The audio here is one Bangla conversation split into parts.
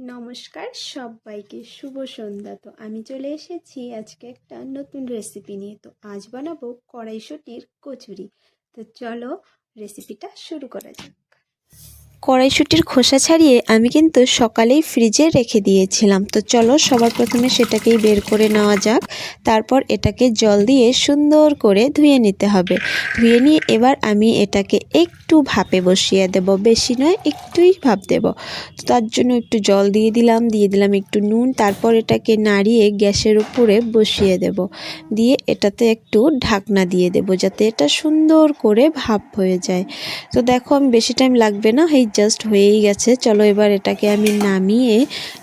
নমস্কার সবাইকে, শুভ সন্ধ্যা। তো আমি চলে এসেছি আজকে একটা নতুন রেসিপি নিয়ে। তো আজ বানাবো কড়াইশুঁটির কচুরি। তো চলো রেসিপিটা শুরু করা যাক। কড়াইশুঁটির খোসা ছাড়িয়ে আমি কিন্তু সকালেই ফ্রিজে রেখে দিয়েছিলাম। তো চলো সবার প্রথমে সেটাকেই বের করে নেওয়া যাক। তারপর এটাকে জল দিয়ে সুন্দর করে ধুয়ে নিতে হবে। ধুয়ে নিয়ে এবার আমি এটাকে একটু ভাপে বসিয়ে দেব, বেশি নয়, একটুই ভাপ দেব। তো তার জন্য একটু জল দিয়ে দিলাম একটু নুন। তারপর এটাকে নাড়িয়ে গ্যাসের উপরে বসিয়ে দেব, দিয়ে এটাতে একটু ঢাকনা দিয়ে দেব যাতে এটা সুন্দর করে ভাপ হয়ে যায়। তো দেখো আমি বেশি টাইম লাগবে না, এই জাস্ট হয়েই গেছে। চলো এবার এটাকে আমি নামিয়ে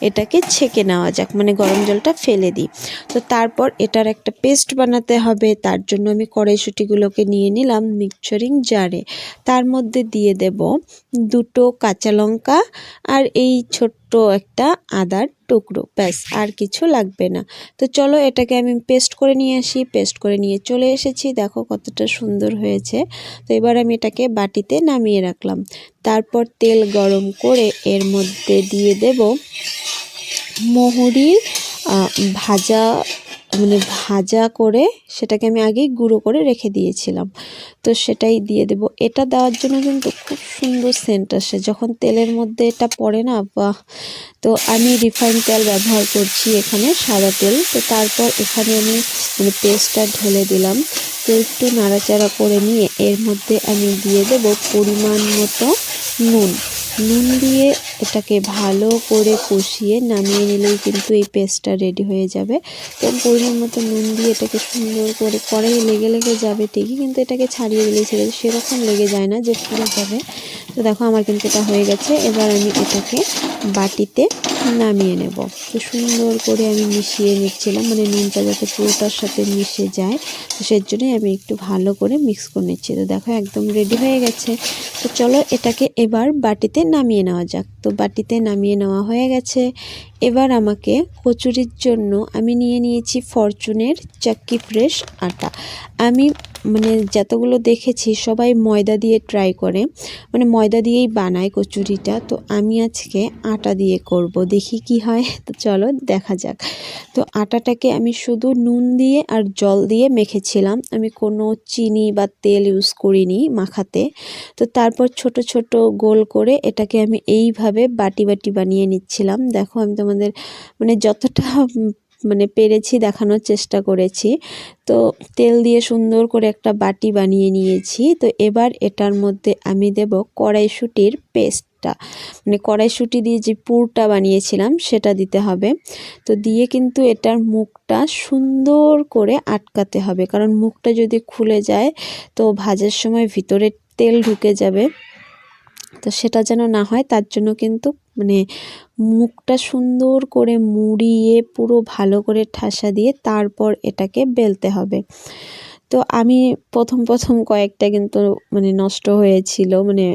এটাকে ছেঁকে নেওয়া যাক, মানে গরম জলটা ফেলে দিই। তো তারপর এটার একটা পেস্ট বানাতে হবে। তার জন্য আমি কড়াইশুঁটিগুলোকে নিয়ে নিলাম মিক্সচারিং জারে। তার মধ্যে দিয়ে দেব 2টো কাঁচা লঙ্কা আর এই ছোট্ট একটা আদার টুকরো, ব্যাস আর কিছু লাগবে না। তো চলো এটাকে আমি পেস্ট করে নিয়ে আসি। পেস্ট করে নিয়ে চলে এসেছি, দেখো কতটা সুন্দর হয়েছে। তো এবার আমি এটাকে বাটিতে নামিয়ে রাখলাম। তারপর তেল গরম করে এর মধ্যে দিয়ে দেব মৌরি ভাজা, মানে ভাজা করে সেটাকে আমি আগেই গুঁড়ো করে রেখে দিয়েছিলাম। তো সেটাই দিয়ে দেব। এটা দেওয়ার জন্য কিন্তু খুব সুন্দর সেন্ট আসে যখন তেলের মধ্যে এটা পড়ে না, বাহ। তো আমি রিফাইন তেল ব্যবহার করছি এখানে, সাদা তেল। তো তারপর এখানে আমি পেস্টটা ঢেলে দিলাম। তো একটু নাড়াচাড়া করে নিয়ে এর মধ্যে আমি দিয়ে দেব পরিমাণ মতো নুন। নুন দিয়ে এটাকে ভালো করে কষিয়ে নামিয়ে নিলেই কিন্তু এই পেস্টটা রেডি হয়ে যাবে। তো পরিমাণ মতো নুন দিয়ে এটাকে সুন্দর করে, কড়াইয়ে লেগে যাবে ঠিকই, কিন্তু এটাকে ছাড়িয়ে দিলেই ছেড়ে সেরকম লেগে যায় না যে পুড়ে যাবে। তো দেখো আমার কিন্তু এটা হয়ে গেছে। এবার আমি এটাকে বাটিতে নামিয়ে নেব। তো সুন্দর করে আমি মিশিয়ে নিচ্ছিলাম, মানে নুনটা যাতে পুরোটার সাথে মিশে যায়, তো সেই জন্যই আমি একটু ভালো করে মিক্স করে নিচ্ছি। তো দেখো একদম রেডি হয়ে গেছে। তো চলো এটাকে এবার বাটিতে নামিয়ে নেওয়া যাক। তো বাটিতে নামিয়ে নেওয়া হয়ে গেছে। এবার আমাকে কচুরির জন্য আমি নিয়ে নিয়েছি ফরচুনের চাক্কি ফ্রেশ আটা। আমি মানে যতগুলো দেখেছি সবাই ময়দা দিয়ে ট্রাই করে, মানে ময়দা দিয়েই বানায় কচুরিটা। তো আমি আজকে আটা দিয়ে করব, দেখি কি হয়। তো চলো দেখা যাক। তো আটাটাকে আমি শুধু নুন দিয়ে আর জল দিয়ে মেখেছিলাম, আমি কোনো চিনি বা তেল ইউজ করিনি মাখাতে। তো তারপর ছোট ছোট গোল করে এটাকে আমি এইভাবে বাটি বানিয়ে নিচ্ছিলাম। দেখো আমি তোমাদের মানে যতটা মানে পেরেছি দেখানোর চেষ্টা করেছি। তো তেল দিয়ে সুন্দর করে একটা বাটি বানিয়ে নিয়েছি। তো এবার এটার মধ্যে আমি দেব কড়াইশুঁটির পেস্টটা, মানে কড়াইশুঁটি দিয়ে যে পুরটা বানিয়েছিলাম সেটা দিতে হবে। তো দিয়ে কিন্তু এটার মুখটা সুন্দর করে আটকাতে হবে, কারণ মুখটা যদি খুলে যায় তো ভাজার সময় ভিতরে তেল ঢুকে যাবে। তো সেটা যেন না হয় তার জন্য কিন্তু মানে মুখটা সুন্দর করে মুড়িয়ে পুরো ভালো করে ঠাসা দিয়ে তারপর এটাকে বেলতে হবে। তো আমি প্রথম কয়েকটা কিন্তু মানে নষ্ট হয়েছিল, মানে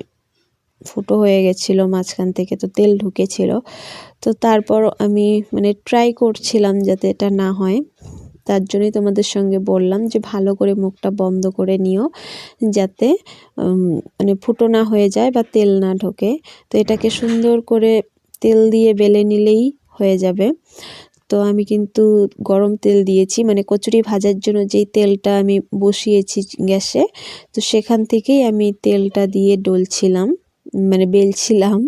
ফুটো হয়ে গেছিলো মাঝখান থেকে, তো তেল ঢুকেছিল। তো তারপর আমি মানে ট্রাই করছিলাম যাতে এটা না হয়। তার জন্যই তোমাদের সঙ্গে বললাম যে ভালো করে মুখটা বন্ধ করে নিও, যাতে মানে ফুটো না হয়ে যায় বা তেল না ঢোকে। তো এটাকে সুন্দর করে তেল দিয়ে বেলে নিলেই হয়ে যাবে। তো আমি কিন্তু গরম তেল দিয়েছি, মানে কচুরি ভাজার জন্য যেই তেলটা আমি বসিয়েছি গ্যাসে, তো সেখান থেকেই আমি তেলটা দিয়ে ডলছিলাম, মানে বেলছিলাম।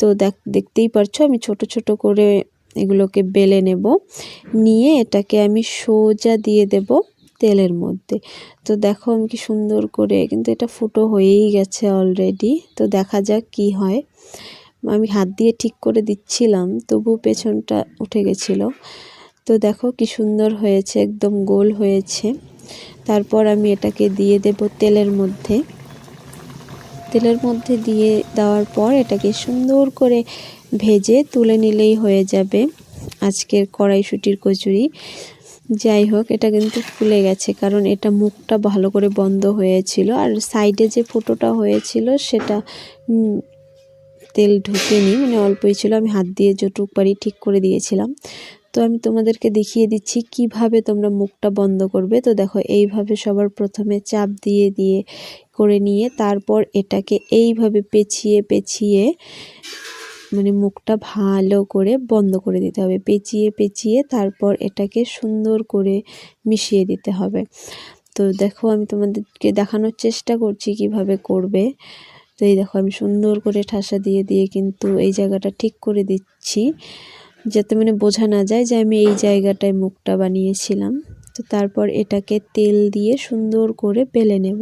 তো দেখতেই পারছো আমি ছোট ছোট করে এগুলোকে বেলে নেব, নিয়ে এটাকে আমি সোজা দিয়ে দেব তেলের মধ্যে। তো দেখো আমি কি সুন্দর করে, কিন্তু এটা ফুটো হয়েই গেছে অলরেডি। তো দেখা যাক কি হয়। আমি হাত দিয়ে ঠিক করে দিচ্ছিলাম, তবু পেছনটা উঠে গেছিলো। তো দেখো কি সুন্দর হয়েছে, একদম গোল হয়েছে। তারপর আমি এটাকে দিয়ে দেব তেলের মধ্যে। তেলের মধ্যে দিয়ে দেওয়ার পর এটাকে সুন্দর করে ভেজে তুলে নিলেই হয়ে যাবে আজকের কড়াইশুঁটির কচুরি। যাই হোক, এটা কিন্তু ফুলে গেছে কারণ এটা মুখটা ভালো করে বন্ধ হয়েছিল, আর সাইডে যে ফুটোটা হয়েছিল সেটা তেল ঢুকেনি, মানে অল্পই ছিল। আমি হাত দিয়ে যতটুক পারি ঠিক করে দিয়েছিলাম। তো আমি তোমাদেরকে দেখিয়ে দিচ্ছি কিভাবে তোমরা মুখটা বন্ধ করবে। তো দেখো এইভাবে সবার প্রথমে চাপ দিয়ে করে নিয়ে তারপর এটাকে এইভাবে পেঁচিয়ে মানে মুখটা ভালো করে বন্ধ করে দিতে হবে, পেঁচিয়ে পেঁচিয়ে তারপর এটাকে সুন্দর করে মিশিয়ে দিতে হবে। তো দেখো আমি তোমাদেরকে দেখানোর চেষ্টা করছি কিভাবে করবে। তো এই দেখো আমি সুন্দর করে ঠাসা দিয়ে দিয়ে কিন্তু এই জায়গাটা ঠিক করে দিচ্ছি, যাতে মানে বোঝা না যায় যে আমি এই জায়গাটায় মুখটা বানিয়েছিলাম। তো তারপর এটাকে তেল দিয়ে সুন্দর করে বেলে নেব।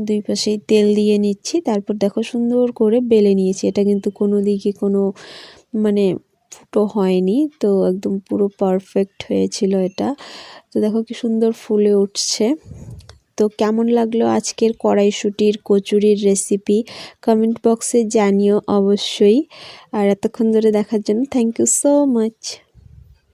দুই পাশেই তেল দিয়ে নিচ্ছি, তারপর দেখো সুন্দর করে বেলে নিয়েছি। এটা কিন্তু কোনো দিকে কোনো মানে ফুটো হয়নি, তো একদম পুরো পারফেক্ট হয়েছিল এটা। তো দেখো কি সুন্দর ফুলে উঠছে। তো কেমন লাগলো আজকের কড়াইশুঁটির কচুরির রেসিপি কমেন্ট বক্সে জানিও অবশ্যই। আর এতক্ষণ ধরে দেখার জন্য থ্যাংক ইউ সো মাচ।